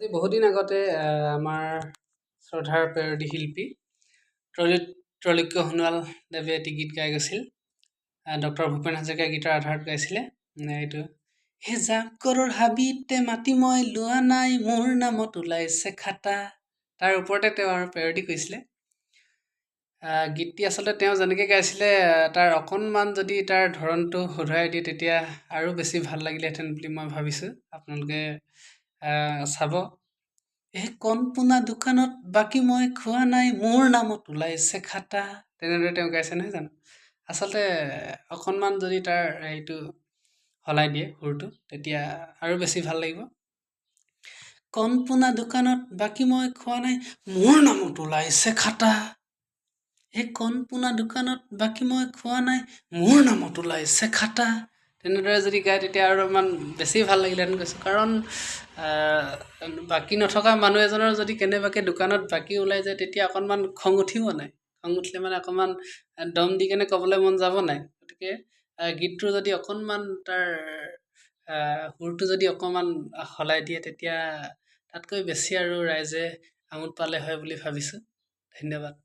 আজি বহুদিন আগতে আমাৰ শ্ৰদ্ধাৰ পেৰডি শিল্পী ত্ৰৈলোক্য সোণোৱাল দেৱে এটি গীত গাই গৈছিল। ডক্টৰ ভূপেন হাজৰিকাৰ গীতৰ আধাৰত গাইছিলে। এইটো হে জাকৰৰ হাবিতে মাতি মই লোৱা নাই, মোৰ নামত ওলাইছে খাটা। তাৰ ওপৰতে তেওঁ আৰু পেৰডি কৰিছিলে। গীতটি আচলতে তেওঁ যেনেকৈ গাইছিলে তাৰ অকণমান যদি তাৰ ধৰণটো শুধৰাই দিয়ে তেতিয়া আৰু বেছি ভাল লাগিলেহেঁতেন বুলি মই ভাবিছোঁ। আপোনালোকে চাব। এই কণপোনা দোকানত বাকী মই খোৱা নাই, মোৰ নামত ওলাইছে খাটা। তেনেদৰে তেওঁ গাইছে নহয় জানো? আচলতে অকণমান যদি তাৰ হেৰিটো সলাই দিয়ে সুৰটো, তেতিয়া আৰু বেছি ভাল লাগিব। কণপোনা দোকানত বাকী মই খোৱা নাই, মোৰ নামত ওলাইছে খাটা। এই কণপোনা দোকানত বাকী মই খোৱা নাই, মোৰ নামত ওলাইছে খাটা। তেনেদৰে যদি গায় তেতিয়া আৰু অকণমান বেছি ভাল লাগিলেহেঁতেন কৈছোঁ। কাৰণ বাকী নথকা মানুহ এজনৰ যদি কেনেবাকৈ দোকানত বাকী ওলাই যায় তেতিয়া অকণমান খং উঠিব নাই? খং উঠিলে মানে অকণমান দম দি কেনে ক'বলৈ মন যাব নাই? গতিকে গীতটো যদি অকণমান তাৰ সুৰটো যদি অকণমান সলাই দিয়ে তেতিয়া তাতকৈ বেছি আৰু ৰাইজে আমোদ পালে হয় বুলি ভাবিছোঁ। ধন্যবাদ।